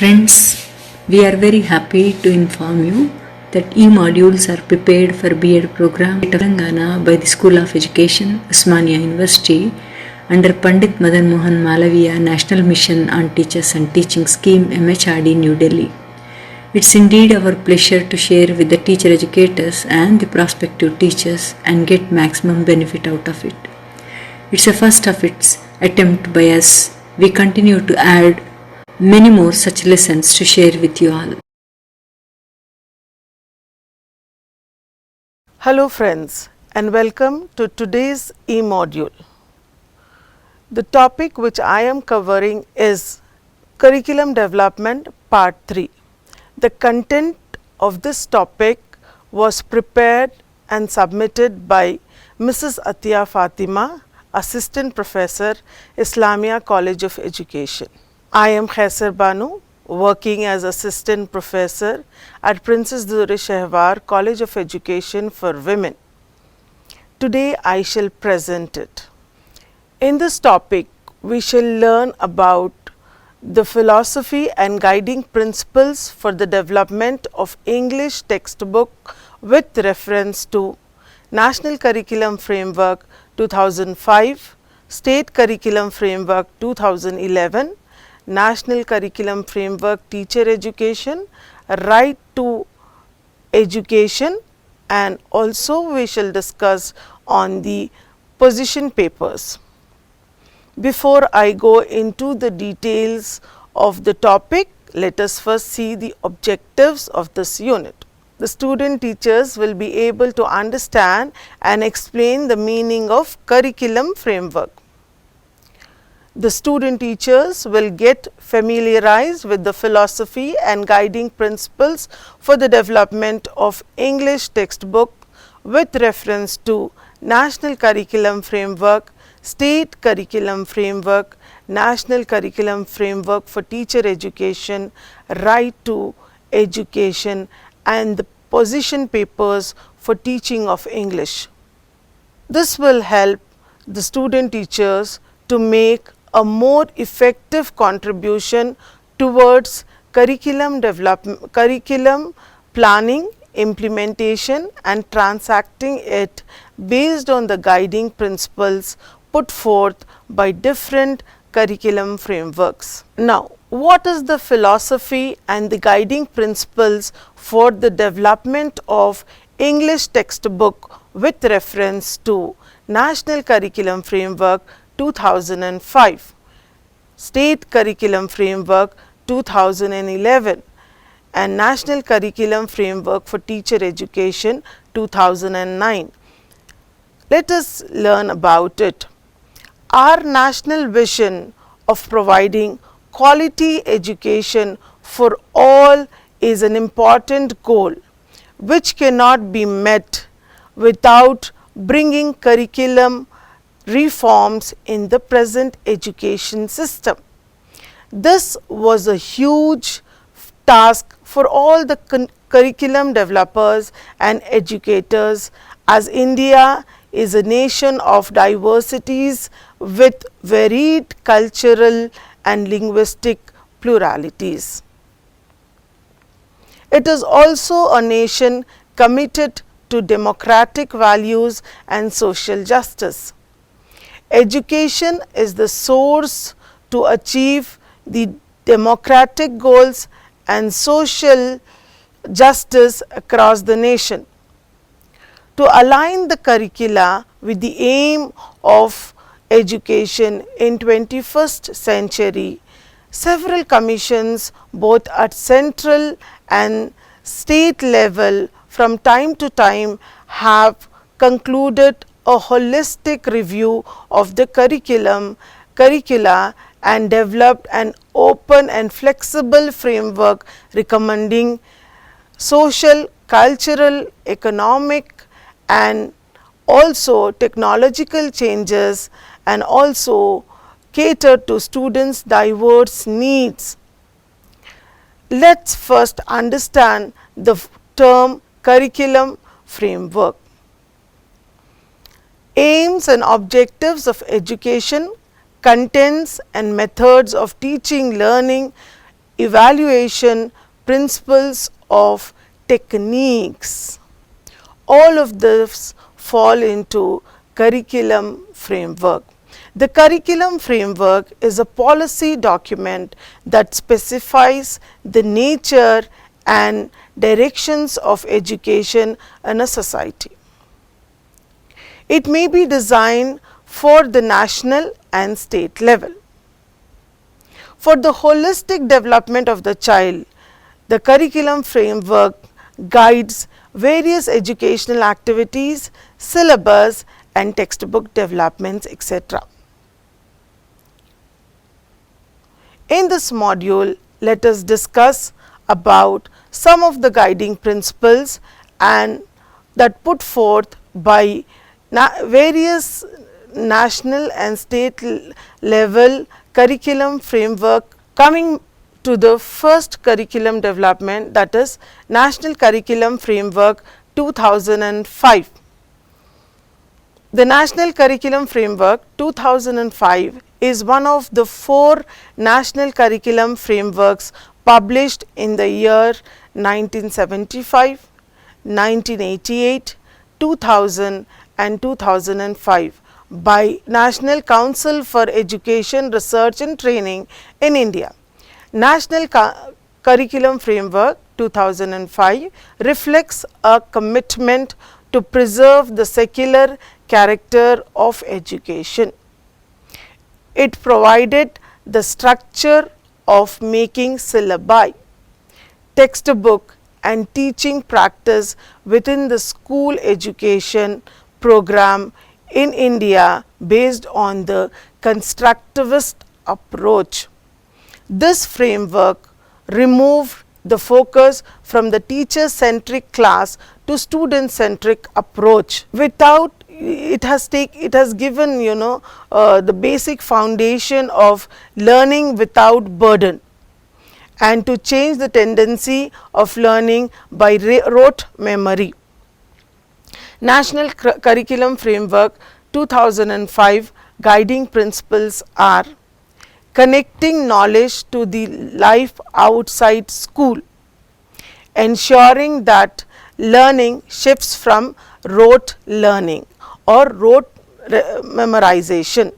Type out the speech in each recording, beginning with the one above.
Friends, we are very happy to inform you that e-modules are prepared for B.Ed program at Telangana by the School of Education, Osmania University under Pandit Madan Mohan Malaviya National Mission on Teachers and Teaching Scheme MHRD New Delhi. It's indeed our pleasure to share with the teacher educators and the prospective teachers and get maximum benefit out of it. It's a first of its attempt by us. We continue to add many more such lessons to share with you all. Hello friends and welcome to today's e-module. The topic which I am covering is Curriculum Development Part 3. The content of this topic was prepared and submitted by Mrs. Atiya Fatima, Assistant Professor, Islamia College of Education. I am Khaiser Banu, working as Assistant Professor at Princess Durrani College of Education for Women. Today I shall present it. In this topic, we shall learn about the philosophy and guiding principles for the development of English textbook with reference to National Curriculum Framework 2005, State Curriculum Framework 2011, National Curriculum Framework Teacher Education, Right to Education, and also we shall discuss on the position papers. Before I go into the details of the topic, let us first see the objectives of this unit. The student teachers will be able to understand and explain the meaning of curriculum framework. The student teachers will get familiarized with the philosophy and guiding principles for the development of English textbook with reference to National Curriculum Framework, State Curriculum Framework, National Curriculum Framework for Teacher Education, Right to Education, and the position papers for teaching of English. This will help the student teachers to make a more effective contribution towards curriculum development, curriculum planning, implementation, and transacting it based on the guiding principles put forth by different curriculum frameworks. Now, what is the philosophy and the guiding principles for the development of English textbook with reference to National Curriculum Framework 2005, State Curriculum Framework 2011, and National Curriculum Framework for Teacher Education 2009. Let us learn about it. Our national vision of providing quality education for all is an important goal which cannot be met without bringing curriculum reforms in the present education system. This was a huge task for all the curriculum developers and educators, as India is a nation of diversities with varied cultural and linguistic pluralities. It is also a nation committed to democratic values and social justice. Education is the source to achieve the democratic goals and social justice across the nation. To align the curricula with the aim of education in 21st century, several commissions both at central and state level from time to time have concluded a holistic review of the curricula and developed an open and flexible framework recommending social, cultural, economic, and also technological changes, and also cater to students' diverse needs. Let's first understand the term curriculum framework. Aims and objectives of education, contents and methods of teaching, learning, evaluation, principles of techniques. All of this fall into curriculum framework. The curriculum framework is a policy document that specifies the nature and directions of education in a society. It may be designed for the national and state level. For the holistic development of the child, the curriculum framework guides various educational activities, syllabus and textbook developments, etc. In this module, let us discuss about some of the guiding principles and that put forth by various national and state level curriculum framework. Coming to the first curriculum development, that is National Curriculum Framework 2005. The National Curriculum Framework 2005 is one of the 4 national curriculum frameworks published in the year 1975, 1988, 2000 and 2005 by National Council for Education, Research and Training in India. National Curriculum Framework 2005 reflects a commitment to preserve the secular character of education. It provided the structure of making syllabi, textbook and teaching practice within the school education program in India based on the constructivist approach. This framework removed the focus from the teacher-centric class to student-centric approach. Without it has given the basic foundation of learning without burden and to change the tendency of learning by rote memory. National Curriculum Framework 2005 guiding principles are connecting knowledge to the life outside school, ensuring that learning shifts from rote learning or rote memorization,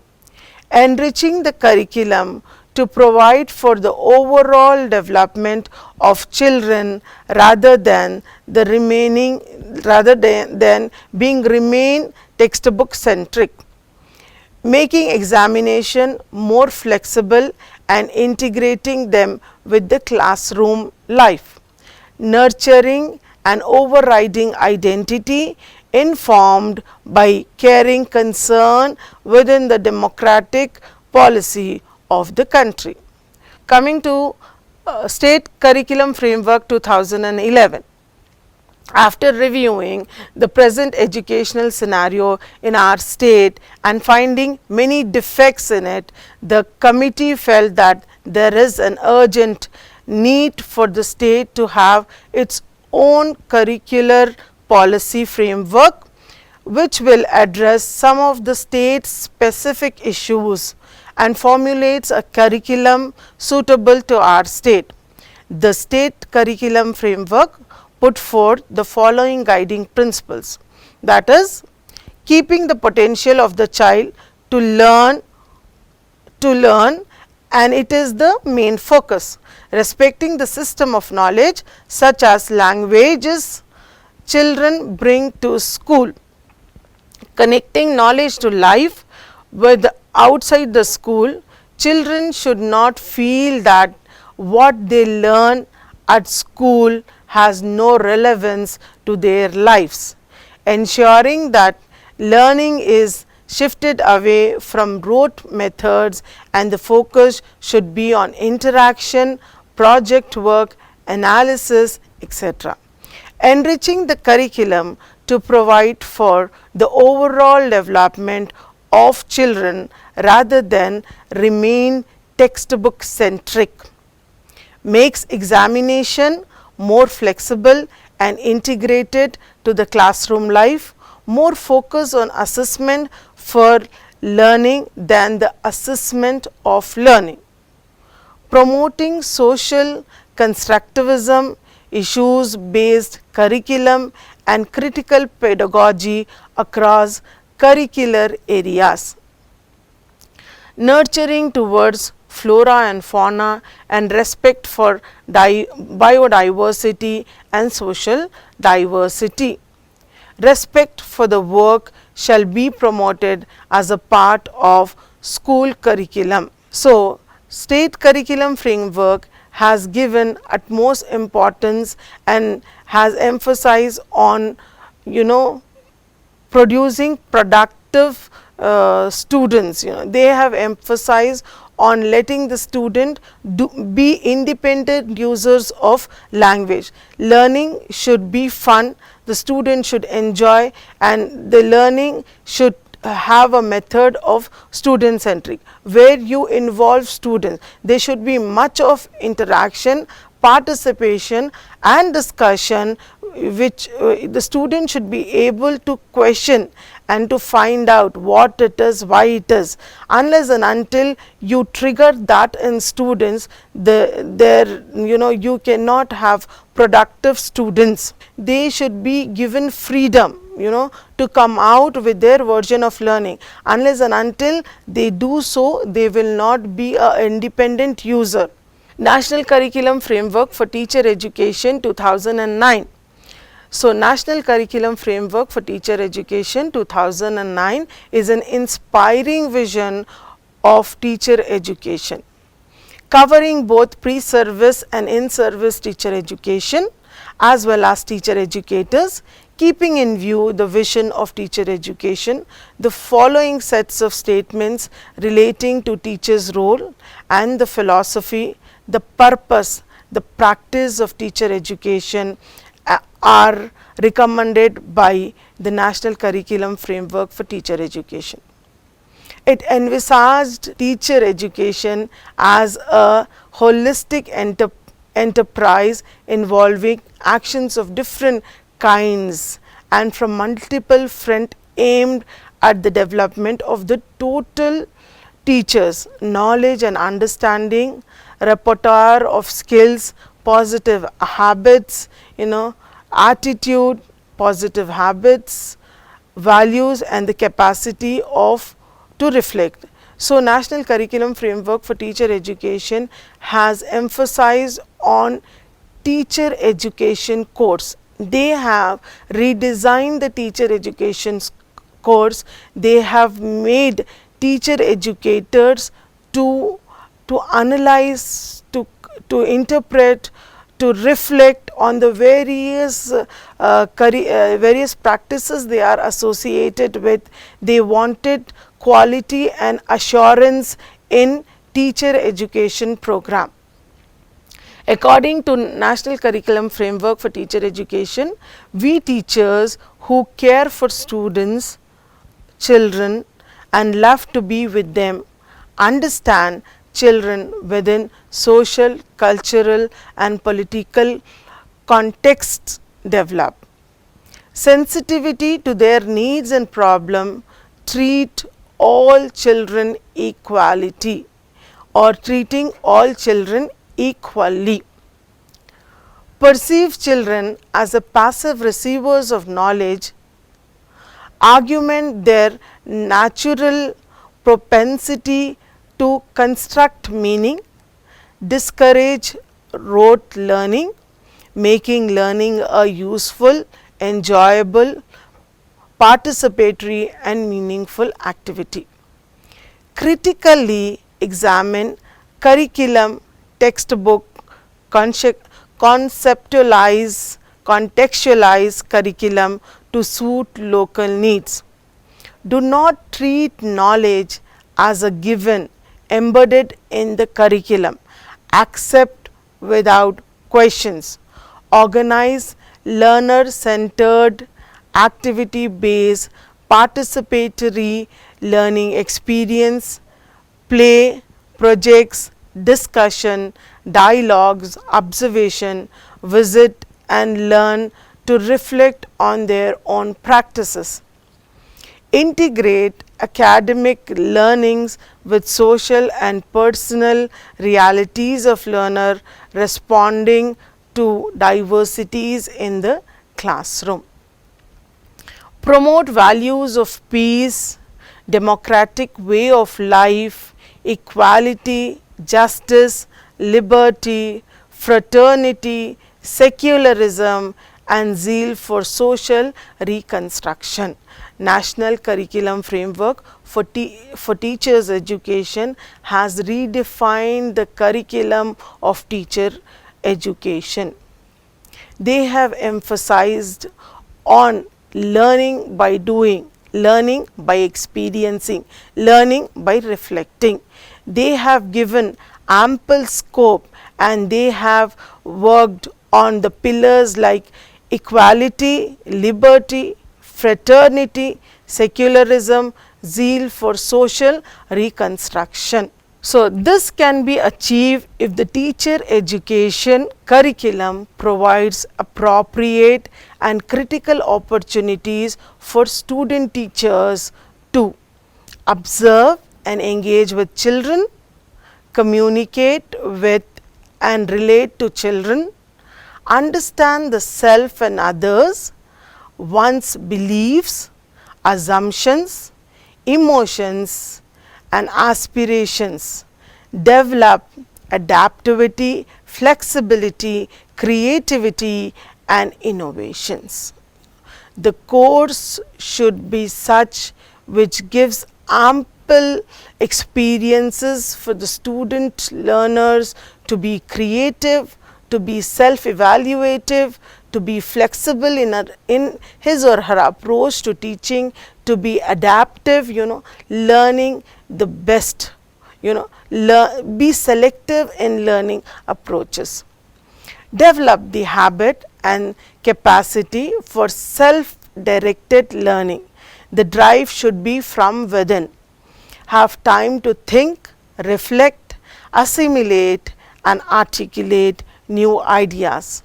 enriching the curriculum to provide for the overall development of children rather than being textbook centric, making examination more flexible and integrating them with the classroom life, nurturing an overriding identity informed by caring concern within the democratic policy of the country. Coming to State Curriculum Framework 2011. After reviewing the present educational scenario in our state and finding many defects in it, the committee felt that there is an urgent need for the state to have its own curricular policy framework which will address some of the state's specific issues and formulates a curriculum suitable to our state. The state curriculum framework put forth the following guiding principles, that is, keeping the potential of the child to learn and it is the main focus, respecting the system of knowledge such as languages children bring to school, connecting knowledge to life with outside the school. Children should not feel that what they learn at school has no relevance to their lives, ensuring that learning is shifted away from rote methods and the focus should be on interaction, project work, analysis, etc. Enriching the curriculum to provide for the overall development of children rather than remain textbook centric, makes examination more flexible and integrated to the classroom life, more focus on assessment for learning than the assessment of learning, promoting social constructivism, issues based curriculum and critical pedagogy across curricular areas, nurturing towards flora and fauna and respect for biodiversity and social diversity. Respect for the work shall be promoted as a part of school curriculum. So, state curriculum framework has given utmost importance and has emphasized on producing productive students. They have emphasized on letting the student be independent users of language. Learning should be fun, the student should enjoy, and the learning should have a method of student centric, where you involve students. There should be much of interaction, participation and discussion, which the student should be able to question and to find out what it is, why it is. Unless and until you trigger that in students, you cannot have productive students. They should be given freedom to come out with their version of learning. Unless and until they do so, they will not be an independent user. National Curriculum Framework for Teacher Education 2009. So, National Curriculum Framework for Teacher Education 2009 is an inspiring vision of teacher education, covering both pre-service and in-service teacher education as well as teacher educators. Keeping in view the vision of teacher education, the following sets of statements relating to teachers' role and the philosophy, the purpose, the practice of teacher education are recommended by the National Curriculum Framework for Teacher Education. It envisaged teacher education as a holistic enterprise involving actions of different kinds and from multiple fronts aimed at the development of the total teacher's knowledge and understanding, repertoire of skills, positive habits, attitude, positive habits, values and the capacity to reflect. So, National Curriculum Framework for Teacher Education has emphasized on teacher education course. They have redesigned the teacher education course. They have made teacher educators to analyze, to interpret, to reflect on the various practices they are associated with. They wanted quality and assurance in teacher education program. According to National Curriculum Framework for Teacher Education, we teachers who care for students, children and love to be with them, understand children within social, cultural and political contexts develop. Sensitivity to their needs and problem, treat all children equality or treating all children equally. Perceive children as a passive receivers of knowledge, argument their natural propensity to construct meaning, discourage rote learning, making learning a useful, enjoyable, participatory and meaningful activity. Critically examine curriculum, textbook, contextualize curriculum to suit local needs. Do not treat knowledge as a given embedded in the curriculum. Accept without questions. Organize learner-centered, activity-based, participatory learning experience, play, projects, discussion, dialogues, observation, visit and learn to reflect on their own practices. Integrate academic learnings with social and personal realities of learner responding to diversities in the classroom. Promote values of peace, democratic way of life, equality, justice, liberty, fraternity, secularism and zeal for social reconstruction. National Curriculum Framework for Teachers Education has redefined the curriculum of teacher education. They have emphasized on learning by doing, learning by experiencing, learning by reflecting. They have given ample scope and they have worked on the pillars like equality, liberty, fraternity, secularism, zeal for social reconstruction. So, this can be achieved if the teacher education curriculum provides appropriate and critical opportunities for student teachers to observe and engage with children, communicate with and relate to children, understand the self and others, one's beliefs, assumptions, emotions and aspirations, develop adaptivity, flexibility, creativity and innovations. The course should be such which gives ample experiences for the student learners to be creative, to be self-evaluative, to be flexible in his or her approach to teaching, to be adaptive, learning the best, be selective in learning approaches. Develop the habit and capacity for self-directed learning. The drive should be from within. Have time to think, reflect, assimilate and articulate new ideas.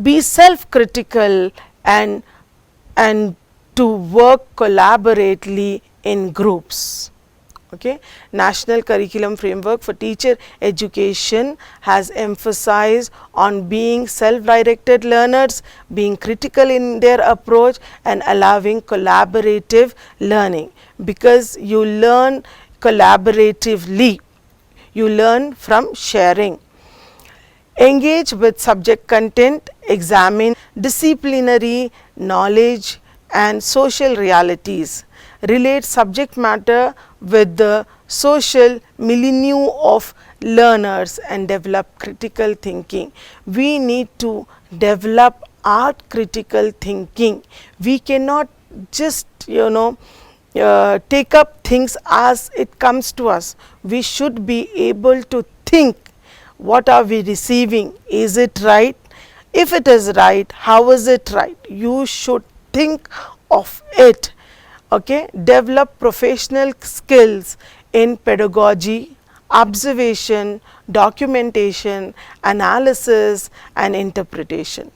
Be self-critical and to work collaboratively in groups. Okay. National Curriculum Framework for Teacher Education has emphasized on being self-directed learners, being critical in their approach and allowing collaborative learning, because you learn collaboratively, you learn from sharing. Engage with subject content, examine disciplinary knowledge and social realities, relate subject matter with the social milieu of learners and develop critical thinking. We need to develop art critical thinking. We cannot just take up things as it comes to us. We should be able to think, what are we receiving? Is it right? If it is right, how is it right? You should think of it. Okay. Develop professional skills in pedagogy, observation, documentation, analysis and interpretation.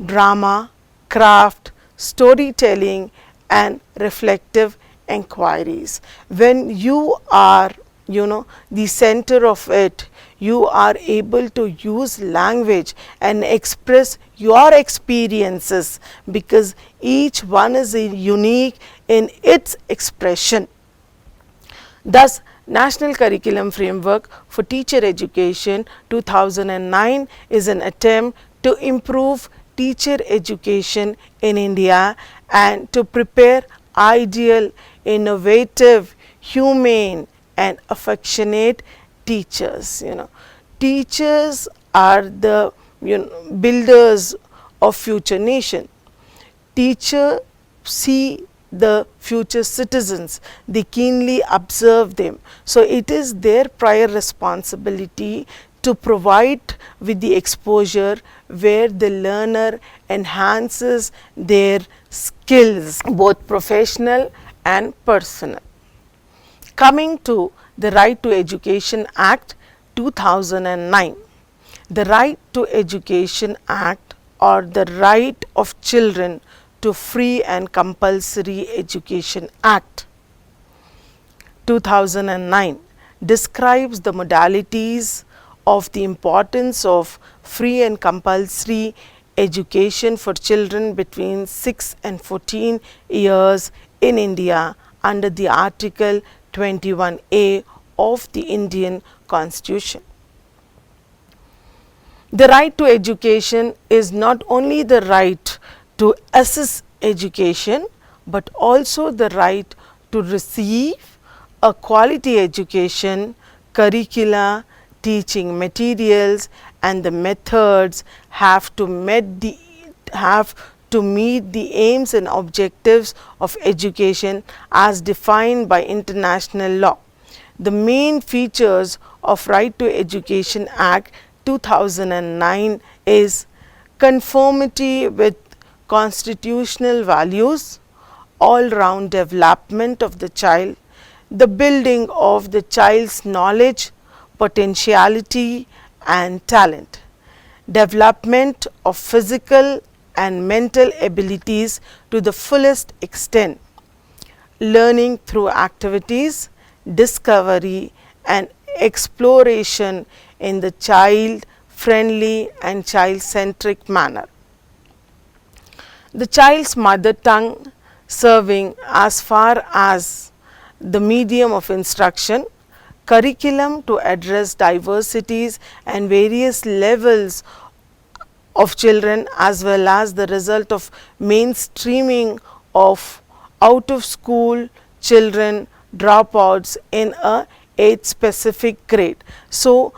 Drama, craft, storytelling and reflective inquiries. When you are the center of it, you are able to use language and express your experiences, because each one is unique in its expression. Thus, National Curriculum Framework for Teacher Education 2009 is an attempt to improve teacher education in India and to prepare ideal, innovative, humane and affectionate teachers. Teachers are the builders of future nation. Teachers see the future citizens, they keenly observe them. So, it is their prior responsibility to provide with the exposure where the learner enhances their skills, both professional and personal. Coming to the Right to Education Act 2009. The Right to Education Act, or the Right of Children to Free and Compulsory Education Act, 2009 describes the modalities of the importance of free and compulsory education for children between 6 and 14 years in India under the Article 21A of the Indian Constitution. The right to education is not only the right to access education, but also the right to receive a quality education, curricula, teaching materials and the methods have to meet the aims and objectives of education as defined by international law. The main features of Right to Education Act 2009 is conformity with constitutional values, all-round development of the child, the building of the child's knowledge, potentiality and talent, development of physical and mental abilities to the fullest extent, learning through activities, discovery and exploration in the child-friendly and child-centric manner. The child's mother tongue serving as far as the medium of instruction, curriculum to address diversities and various levels of children as well as the result of mainstreaming of out of school children dropouts in a age specific grade. So,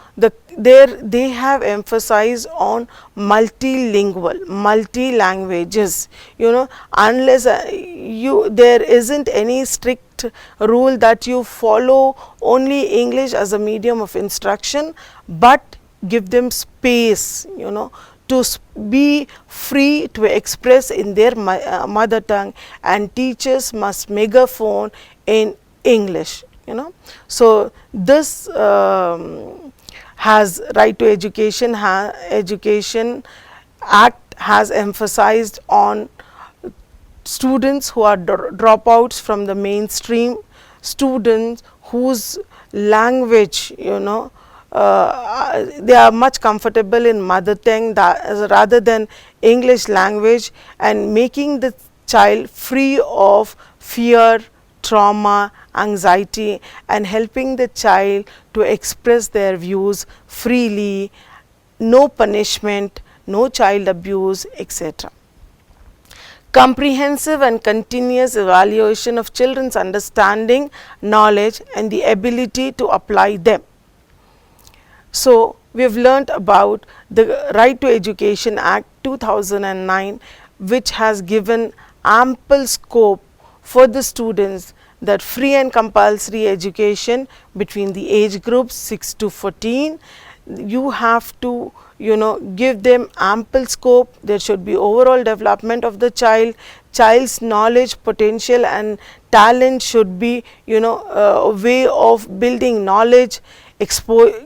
they have emphasized on multilingual, multi languages, unless there isn't any strict rule that you follow only English as a medium of instruction, but give them space, to be free to express in their mother tongue, and teachers must megaphone in English. So, this has Right to Education Act has emphasized on students who are dropouts from the mainstream, students whose language, they are much comfortable in mother tongue rather than English language, and making the child free of fear, trauma, anxiety, and helping the child to express their views freely, no punishment, no child abuse, etc. Comprehensive and continuous evaluation of children's understanding, knowledge and the ability to apply them. So, we have learnt about the Right to Education Act 2009, which has given ample scope for the students that free and compulsory education between the age groups 6 to 14, you have to give them ample scope. There should be overall development of the child's knowledge, potential and talent should be a way of building knowledge,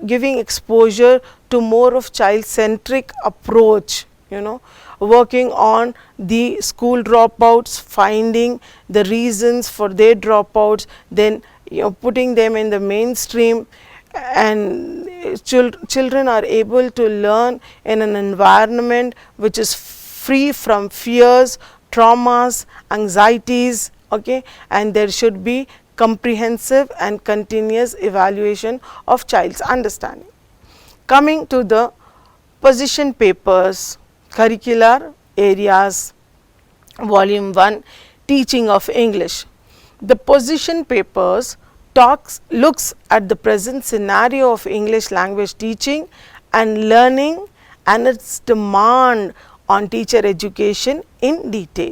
giving exposure to more of child centric approach, working on the school dropouts, finding the reasons for their dropouts, then putting them in the mainstream, and children are able to learn in an environment which is free from fears, traumas, anxieties, okay, and there should be comprehensive and continuous evaluation of child's understanding. Coming to the position papers, curricular areas, volume 1, teaching of English. The position papers looks at the present scenario of English language teaching and learning and its demand on teacher education in detail.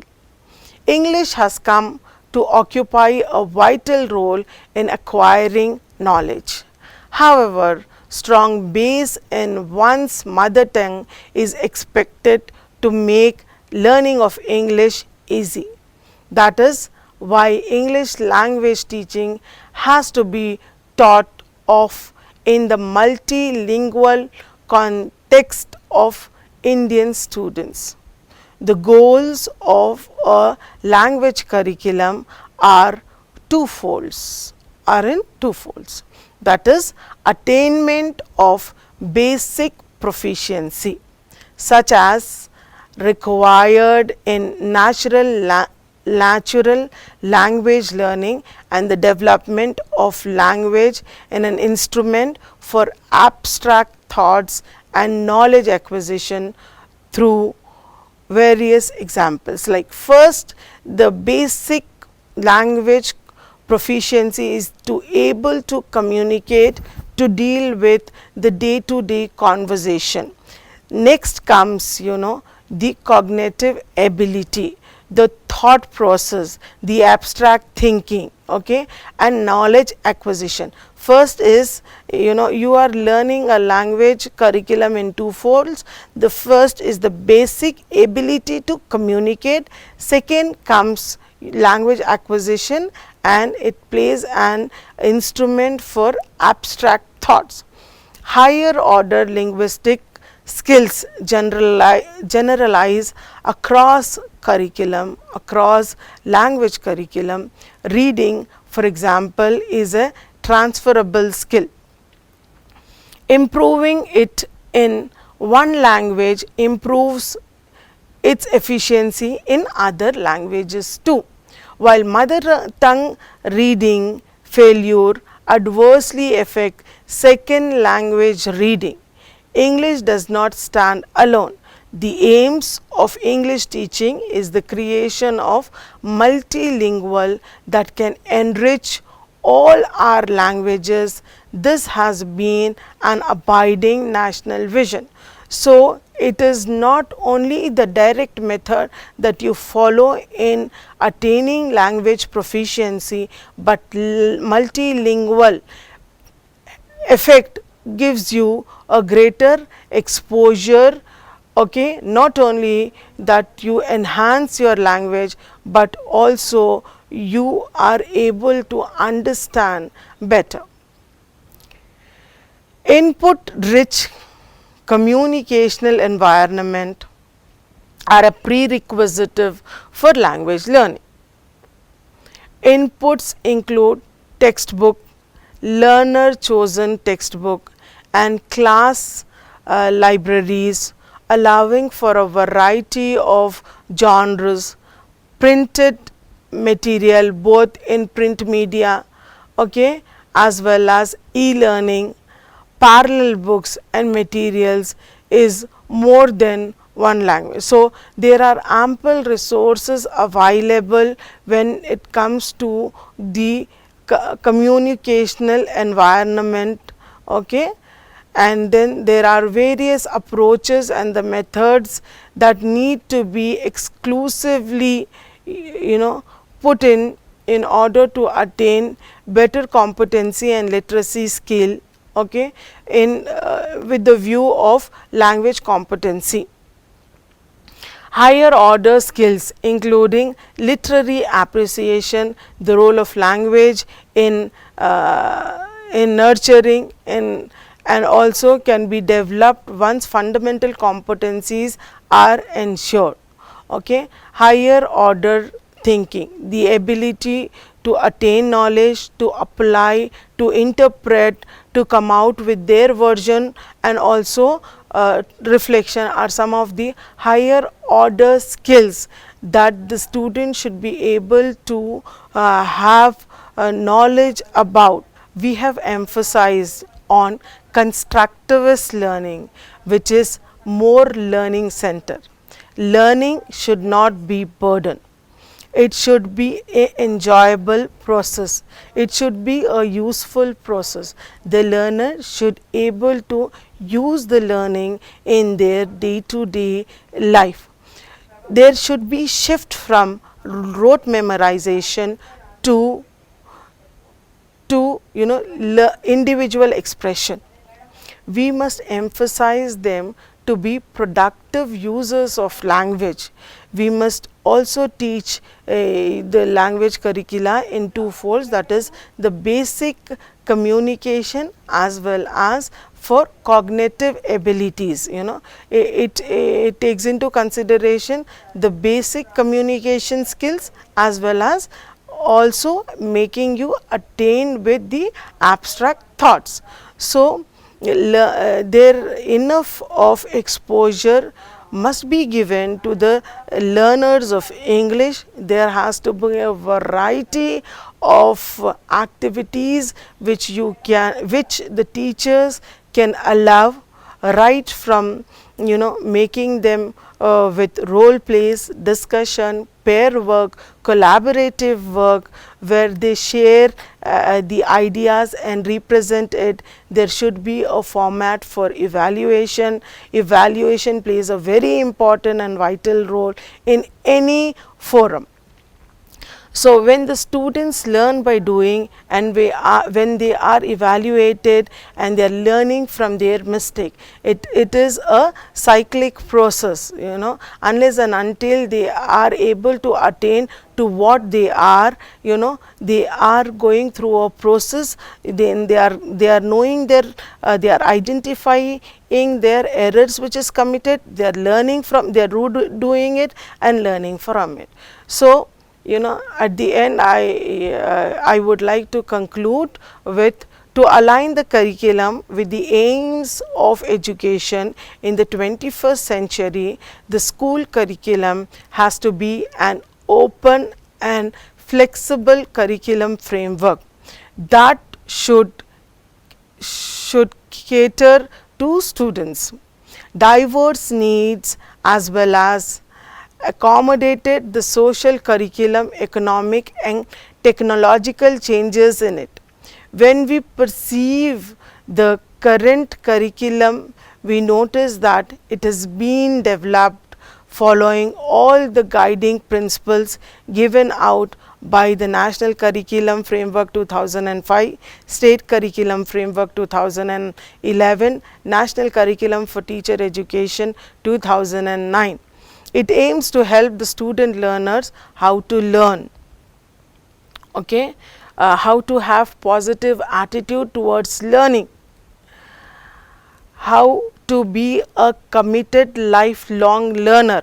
English has come to occupy a vital role in acquiring knowledge. However, strong base in one's mother tongue is expected to make learning of English easy. That is why English language teaching has to be taught of in the multilingual context of Indian students. The goals of a language curriculum are twofold. are in two folds, that is attainment of basic proficiency such as required in natural language learning and the development of language in an instrument for abstract thoughts and knowledge acquisition through various examples. Like first, the basic language proficiency is to able to communicate, to deal with the day to day conversation. Next comes the cognitive ability, the thought process, the abstract thinking, okay, and knowledge acquisition. First is you are learning a language curriculum in two folds. The first is the basic ability to communicate. Second comes language acquisition, and it plays an instrument for abstract thoughts. Higher order linguistic skills generalize across curriculum, across language curriculum. Reading, for example, is a transferable skill. Improving it in one language improves its efficiency in other languages too. While mother tongue reading failure adversely affect second language reading, English does not stand alone. The aims of English teaching is the creation of multilingual that can enrich all our languages. This has been an abiding national vision. So, it is not only the direct method that you follow in attaining language proficiency, but multilingual effect gives you a greater exposure, okay, not only that you enhance your language, but also you are able to understand better. Input rich communicational environment are a prerequisite for language learning. Inputs include textbook, learner chosen textbook, and class libraries, allowing for a variety of genres, printed material both in print media, okay, as well as e-learning, parallel books and materials is more than one language. So, there are ample resources available when it comes to the communicational environment, okay, and then there are various approaches and the methods that need to be exclusively put in order to attain better competency and literacy skill, okay, in with the view of language competency. Higher order skills including literary appreciation, the role of language in nurturing and also can be developed once fundamental competencies are ensured. Okay. Higher order thinking, the ability to attain knowledge, to apply, to interpret, to come out with their version, and also reflection are some of the higher order skills that the student should be able to have knowledge about. We have emphasized on constructivist learning, which is more learning center. Learning should not be burden. It should be an enjoyable process. It should be a useful process. The learner should able to use the learning in their day-to-day life. There should be shift from rote memorization to individual expression. We must emphasize them to be productive users of language. We must also teach the language curricula in two folds, that is the basic communication as well as for cognitive abilities. It takes into consideration the basic communication skills as well as also making you attain with the abstract thoughts. So there enough of exposure must be given to the learners of English. There has to be a variety of activities which the teachers can allow, right from making them with role plays, discussion, pair work, collaborative work, where they share the ideas and represent it. There should be a format for evaluation. Evaluation plays a very important and vital role in any forum. So when the students learn by doing, and when they are evaluated and they are learning from their mistake, it is a cyclic process, unless and until they are able to attain to what they are, they are going through a process. Then they are knowing they are identifying their errors which is committed. They are learning from, they are doing it and learning from it. So at the end, I would like to conclude with, to align the curriculum with the aims of education in the 21st century, the school curriculum has to be an open and flexible curriculum framework that should cater to students' diverse needs, as well as accommodated the social, curriculum, economic and technological changes in it. When we perceive the current curriculum, we notice that it has been developed following all the guiding principles given out by the National Curriculum Framework 2005, State Curriculum Framework 2011, National Curriculum for Teacher Education 2009. It aims to help the student learners how to learn, how to have positive attitude towards learning, how to be a committed lifelong learner,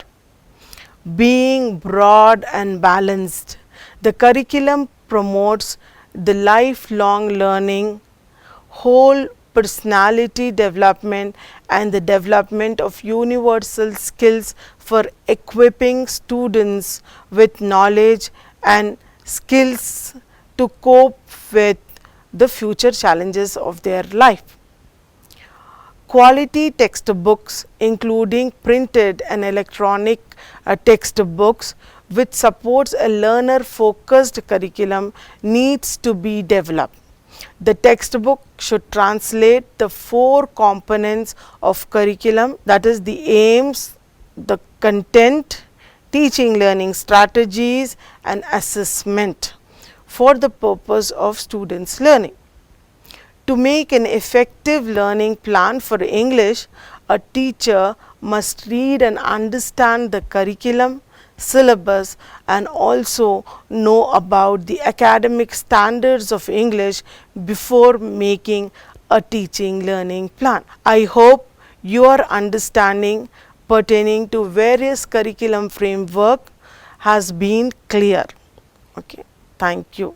being broad and balanced. The curriculum promotes the lifelong learning, whole personality development, and the development of universal skills for equipping students with knowledge and skills to cope with the future challenges of their life. Quality textbooks, including printed and electronic textbooks, which supports a learner-focused curriculum, needs to be developed. The textbook should translate the 4 components of curriculum, that is the aims, the content, teaching learning strategies and assessment, for the purpose of students' learning. To make an effective learning plan for English, a teacher must read and understand the curriculum, syllabus, and also know about the academic standards of English before making a teaching learning plan. I hope your understanding pertaining to various curriculum framework has been clear. Okay, thank you.